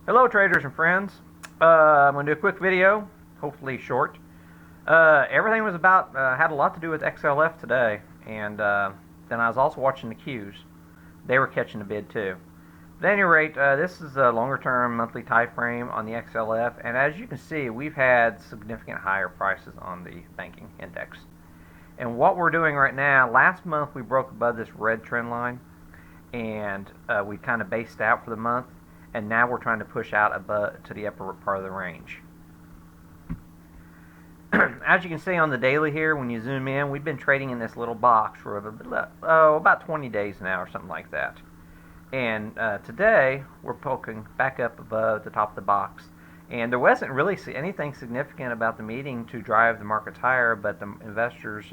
Hello traders and friends. I'm going to do a quick video, hopefully short. Everything was about, had a lot to do with XLF today, and then I was also watching the Qs. They were catching the bid too. At any rate, this is a longer term monthly time frame on the XLF, and as you can see, we've had significant higher prices on the banking index. And what we're doing right now, last month we broke above this red trend line, and we kind of based out for the month. And now we're trying to push out above to the upper part of the range. As you can see on the daily here, when you zoom in, we've been trading in this little box for about 20 days now or something like that. And today we're poking back up above the top of the box. And there wasn't really anything significant about the meeting to drive the markets higher, but the investors,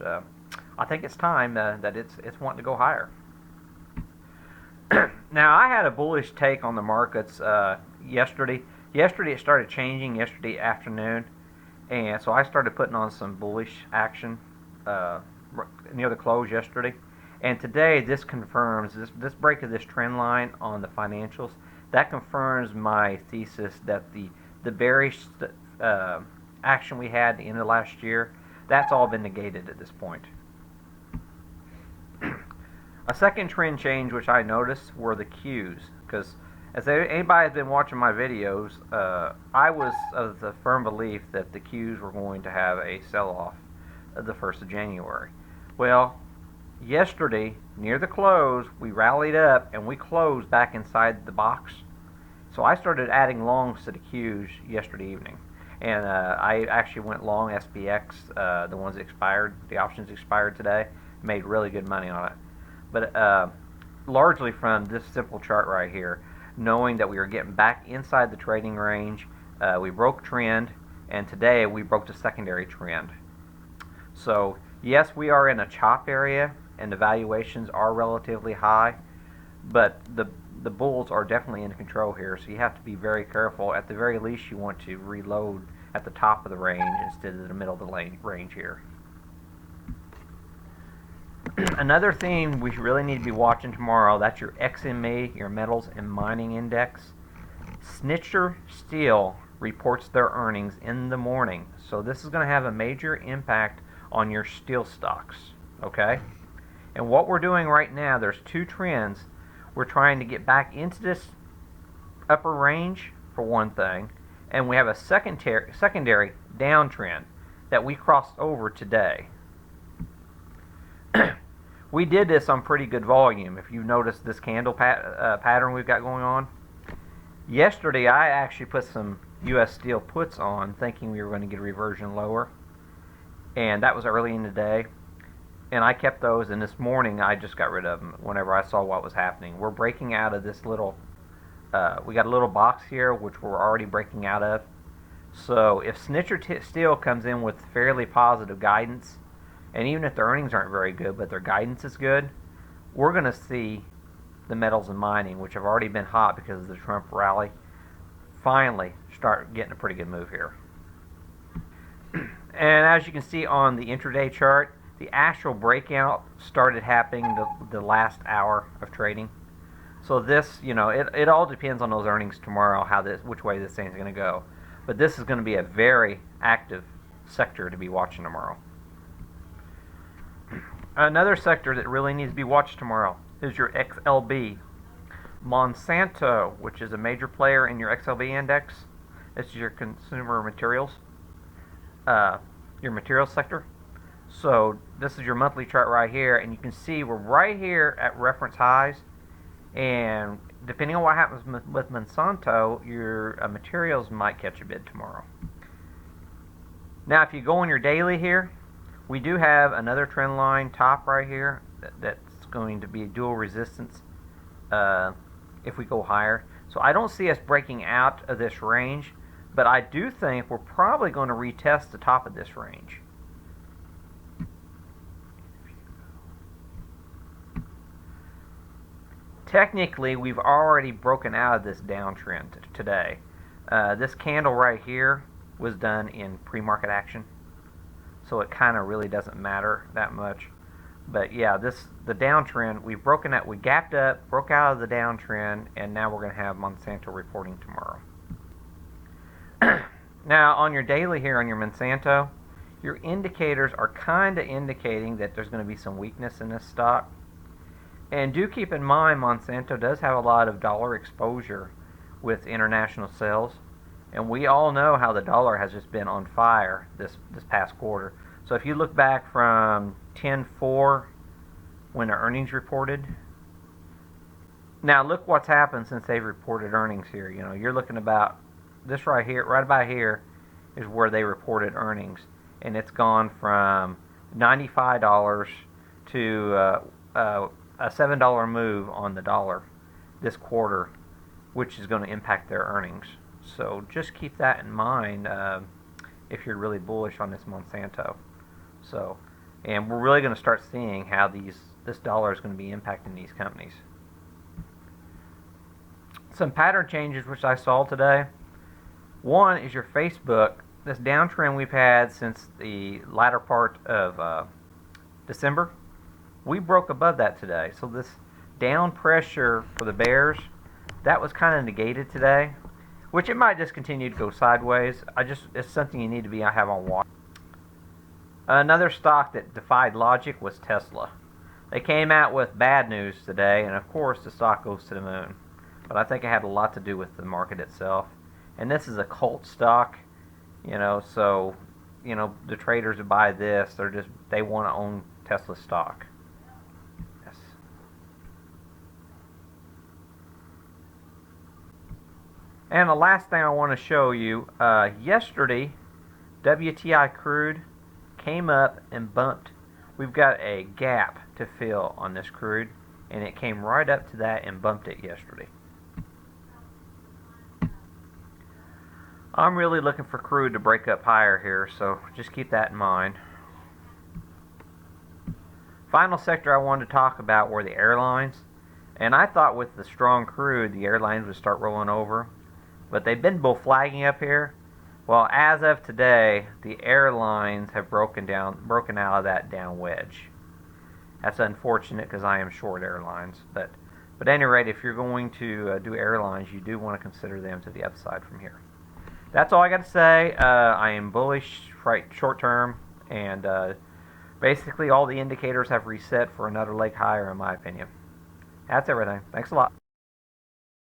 I think it's time that it's wanting to go higher. Now, I had a bullish take on the markets yesterday. Yesterday it started changing yesterday afternoon, and so I started putting on some bullish action near the close yesterday. And today this confirms, this break of this trend line on the financials, that confirms my thesis that the bearish action we had at the end of last year, that's all been negated at this point. A second trend change which I noticed were the Qs, because as anybody has been watching my videos, I was of the firm belief that the Qs were going to have a sell-off the 1st of January. Well, yesterday, near the close, we rallied up and we closed back inside the box. So I started adding longs to the Qs yesterday evening. And I actually went long SPX, the ones that expired, the options expired today, made really good money on it. But largely from this simple chart right here, knowing that we were getting back inside the trading range, we broke trend, and today we broke the secondary trend. So yes, we are in a chop area, and the valuations are relatively high, but the bulls are definitely in control here, so you have to be very careful. At the very least, you want to reload at the top of the range instead of the middle of the range here. Another thing we really need to be watching tomorrow, that's your XME, your metals and mining index. Schnitzer Steel reports their earnings in the morning, so this is going to have a major impact on your steel stocks, okay? And what we're doing right now, there's two trends. We're trying to get back into this upper range for one thing, and we have a secondary downtrend that we crossed over today. We did this on pretty good volume. If you notice this candle pattern we've got going on. Yesterday I actually put some US steel puts on thinking we were going to get a reversion lower, and that was early in the day, and I kept those, and this morning I just got rid of them whenever I saw what was happening. We're breaking out of this little we got a little box here which we're already breaking out of. So if Schnitzer Steel comes in with fairly positive guidance, and even if their earnings aren't very good, but their guidance is good, we're going to see the metals and mining, which have already been hot because of the Trump rally, finally start getting a pretty good move here. And as you can see on the intraday chart, the actual breakout started happening the last hour of trading. So this, you know, it all depends on those earnings tomorrow, which way this thing's going to go. But this is going to be a very active sector to be watching tomorrow. Another sector that really needs to be watched tomorrow is your XLB. Monsanto, which is a major player in your XLB index, this is your consumer materials, your materials sector. So this is your monthly chart right here, and you can see we're right here at reference highs, and depending on what happens with Monsanto, your materials might catch a bid tomorrow. Now if you go on your daily here, we do have another trend line top right here that's going to be dual resistance if we go higher. So I don't see us breaking out of this range, but I do think we're probably going to retest the top of this range. Technically, we've already broken out of this downtrend today. This candle right here was done in pre-market action, so it kind of really doesn't matter that much. But yeah, the downtrend, we've broken out, we gapped up, broke out of the downtrend, and now we're going to have Monsanto reporting tomorrow. Now, on your daily here on your Monsanto, your indicators are kind of indicating that there's going to be some weakness in this stock. And do keep in mind, Monsanto does have a lot of dollar exposure with international sales. And we all know how the dollar has just been on fire this past quarter. So if you look back from 10/4 when the earnings reported, now look what's happened since they've reported earnings here. You know, you're looking about this right here, right about here is where they reported earnings, and it's gone from $95 to a $7 move on the dollar this quarter, which is going to impact their earnings. So just keep that in mind if you're really bullish on this Monsanto. So, and we're really going to start seeing how this dollar is going to be impacting these companies. Some pattern changes which I saw today. One is your Facebook. This downtrend we've had since the latter part of December, we broke above that today. So this down pressure for the bears, that was kind of negated today, which it might just continue to go sideways. It's something you need to have on watch. Another stock that defied logic was Tesla. They came out with bad news today, and of course the stock goes to the moon. But I think it had a lot to do with the market itself. And this is a cult stock, you know, so, you know, the traders who buy this, they want to own Tesla stock. Yes. And the last thing I want to show you, yesterday, WTI crude came up and bumped. We've got a gap to fill on this crude, and it came right up to that and bumped it yesterday. I'm really looking for crude to break up higher here, so just keep that in mind. Final sector I wanted to talk about were the airlines. And I thought with the strong crude, the airlines would start rolling over. But they've been bull flagging up here. Well, as of today, the airlines have broken out of that down wedge. That's unfortunate because I am short airlines. But at any rate, if you're going to do airlines, you do want to consider them to the upside from here. That's all I got to say. I am bullish right short term, and basically all the indicators have reset for another leg higher in my opinion. That's everything. Thanks a lot.